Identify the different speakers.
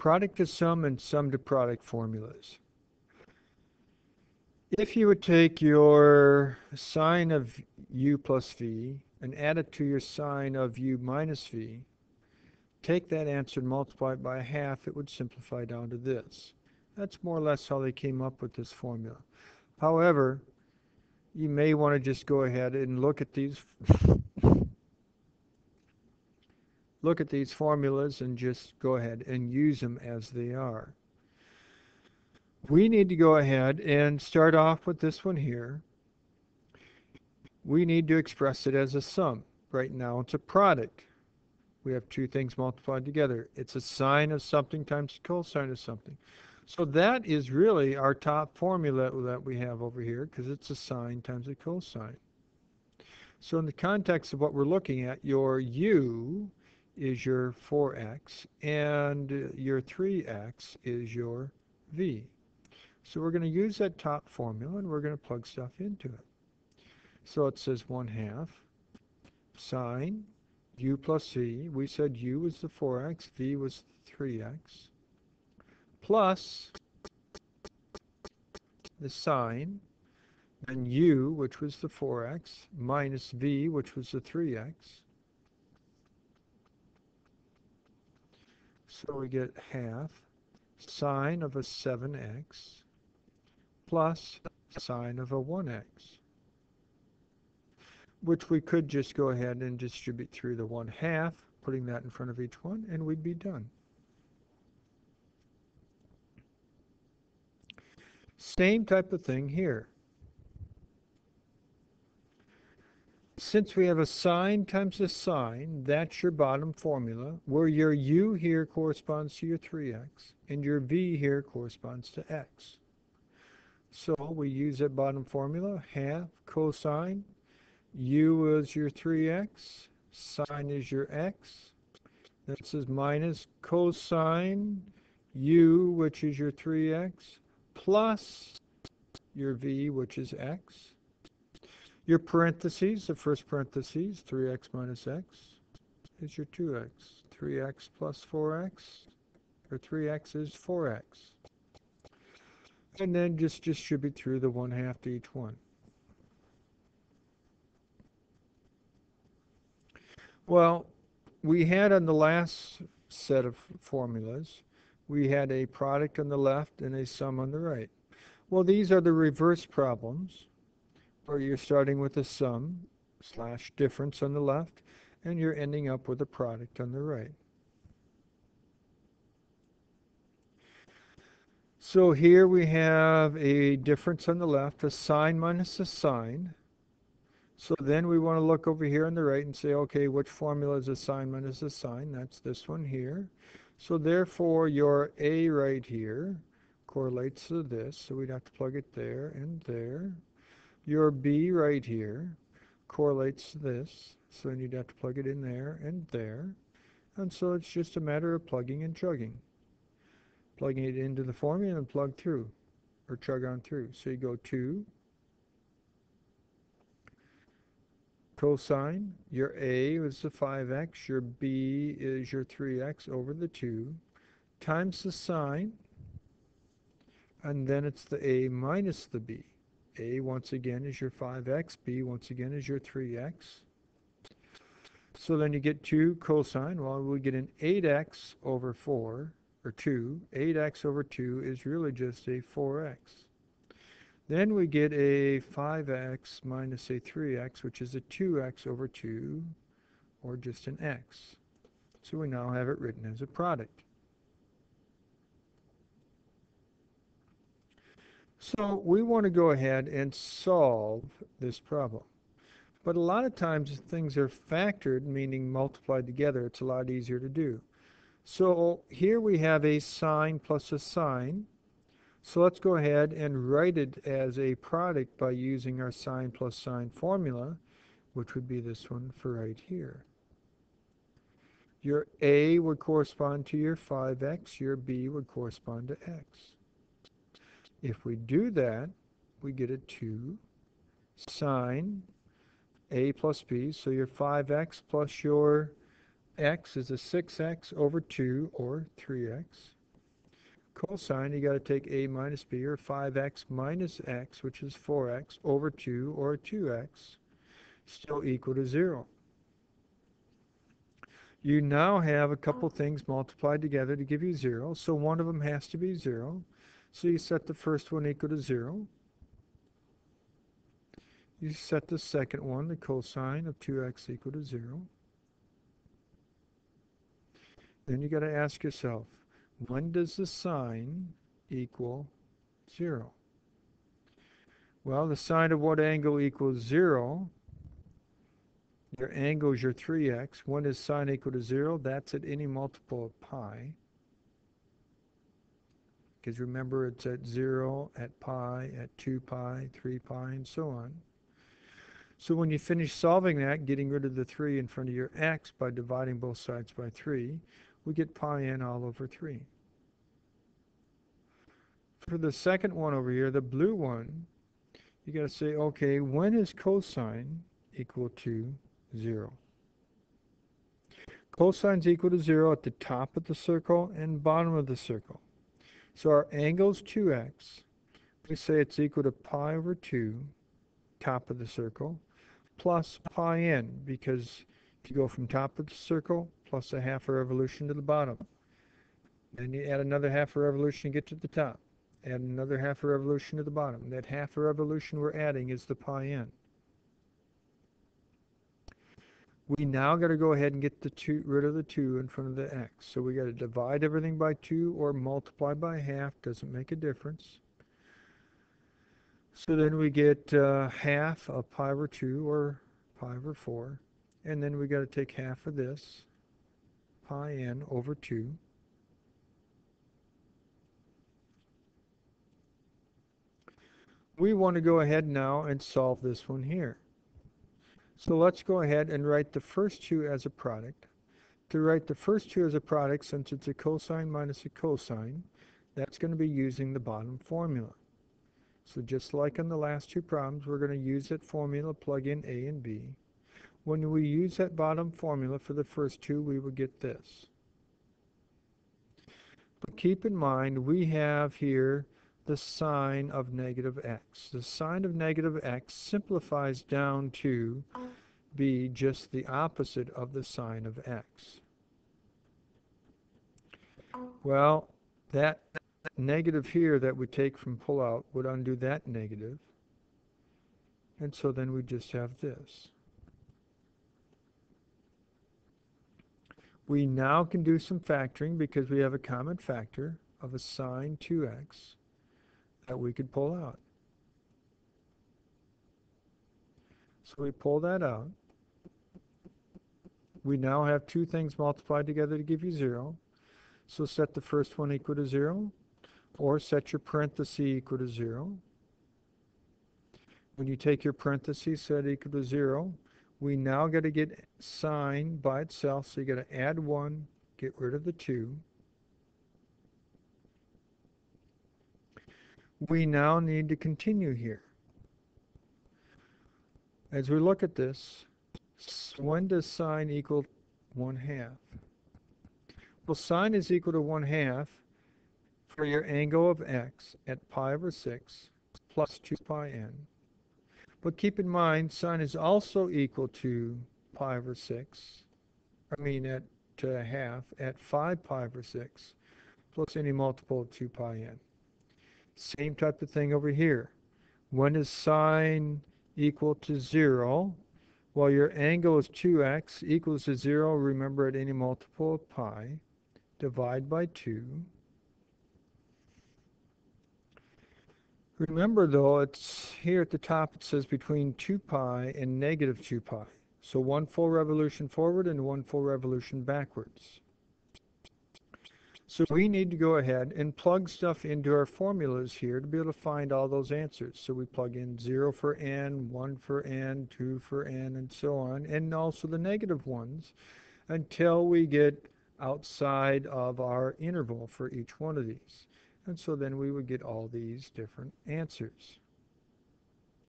Speaker 1: Product to sum and sum to product formulas. If you would take your sine of u plus v and add it to your sine of u minus v, take that answer and multiply it by a half, it would simplify down to this. That's more or less how they came up with this formula. However, you may want to just go ahead and look at these formulas and just go ahead and use them as they are. We need to go ahead and start off with this one here. We need to express it as a sum. Right now it's a product. We have two things multiplied together. It's a sine of something times the cosine of something. So that is really our top formula that we have over here, because it's a sine times a cosine. So in the context of what we're looking at, your u is your 4x and your 3x is your v. So we're going to use that top formula and we're going to plug stuff into it. So it says 1/2 sine u plus v. We said u was the 4x, v was 3x, plus the sine, then u, which was the 4x, minus v, which was the 3x. So we get half sine of a 7x plus sine of a 1x, which we could just go ahead and distribute through the 1/2, putting that in front of each one, and we'd be done. Same type of thing here. Since we have a sine times a sine, that's your bottom formula, where your u here corresponds to your 3x, and your v here corresponds to x. So we use that bottom formula, half cosine, u is your 3x, sine is your x. This is minus cosine u, which is your 3x, plus your v, which is x. Your parentheses, the first parentheses, 3x minus x, is your 2x. 3x plus 4x, or 3x is 4x. And then just distribute through the 1/2 to each one. Well, we had on the last set of formulas, we had a product on the left and a sum on the right. Well, these are the reverse problems, where you're starting with a sum / difference on the left, and you're ending up with a product on the right. So here we have a difference on the left, a sine minus a sine. So then we want to look over here on the right and say, okay, which formula is a sine minus a sine? That's this one here. So therefore, your a right here correlates to this, so we'd have to plug it there and there. Your b right here correlates to this, so then you'd have to plug it in there and there. And so it's just a matter of plugging and chugging. Plugging it into the formula and plug through, or chug on through. So you go 2 cosine, your a is the 5x, your b is your 3x over the 2, times the sine, and then it's the a minus the b. A once again is your 5x, b once again is your 3x. So then you get 2 cosine, well, we get an 8x over 4, or 2. 8x over 2 is really just a 4x. Then we get a 5x minus a 3x, which is a 2x over 2, or just an x. So we now have it written as a product. So we want to go ahead and solve this problem. But a lot of times things are factored, meaning multiplied together. It's a lot easier to do. So here we have a sine plus a sine. So let's go ahead and write it as a product by using our sine plus sine formula, which would be this one for right here. Your a would correspond to your 5x, your b would correspond to x. If we do that, we get a 2 sine a plus b, so your 5x plus your x is a 6x over 2, or 3x. cosine, you got to take a minus b, or 5x minus x, which is 4x, over 2, or 2x, still equal to 0. You now have a couple things multiplied together to give you 0, so one of them has to be 0. So you set the first one equal to 0. You set the second one, the cosine of 2x, equal to 0. Then you got to ask yourself, when does the sine equal 0? Well, the sine of what angle equals 0? Your angle is your 3x. When is sine equal to 0? That's at any multiple of pi. Because remember, it's at 0, at pi, at 2 pi, 3 pi, and so on. So when you finish solving that, getting rid of the 3 in front of your x by dividing both sides by 3, we get pi n all over 3. For the second one over here, the blue one, you got to say, okay, when is cosine equal to 0? Cosine's equal to 0 at the top of the circle and bottom of the circle. So our angle's 2x. We say it's equal to pi over 2, top of the circle, plus pi n, because if you go from top of the circle plus a half a revolution to the bottom, then you add another half a revolution to get to the top, add another half a revolution to the bottom. That half a revolution we're adding is the pi n. We now got to go ahead and get the rid of the 2 in front of the x. So we got to divide everything by 2 or multiply by half. Doesn't make a difference. So then we get half of pi over 2, or pi over 4. And then we got to take half of this, pi n over 2. We want to go ahead now and solve this one here. So let's go ahead and write the first two as a product. To write the first two as a product, since it's a cosine minus a cosine, that's going to be using the bottom formula. So just like in the last two problems, we're going to use that formula, plug in a and b. When we use that bottom formula for the first two, we will get this. But keep in mind, we have here the sine of negative x. The sine of negative x simplifies down to be just the opposite of the sine of x. Well, that negative here that we take from pullout would undo that negative. And so then we just have this. We now can do some factoring because we have a common factor of a sine 2x that we could pull out. So we pull that out. We now have two things multiplied together to give you 0. So set the first one equal to 0, or set your parenthesis equal to 0. When you take your parentheses set equal to 0, we now got to get sine by itself, so you got to add 1, get rid of the 2. We now need to continue here. As we look at this, when does sine equal 1/2? Well, sine is equal to 1/2 for your angle of x at pi over 6 plus 2 pi n. But keep in mind, sine is also equal to pi over 6, at half, at 5 pi over 6, plus any multiple of 2 pi n. Same type of thing over here. When is sine equal to 0? Well, your angle is 2x equals to 0. Remember, at any multiple of pi, divide by 2. Remember, though, it's here at the top, it says between 2 pi and negative 2 pi. So one full revolution forward and one full revolution backwards. So we need to go ahead and plug stuff into our formulas here to be able to find all those answers. So we plug in 0 for n, 1 for n, 2 for n, and so on, and also the negative ones until we get outside of our interval for each one of these. And so then we would get all these different answers.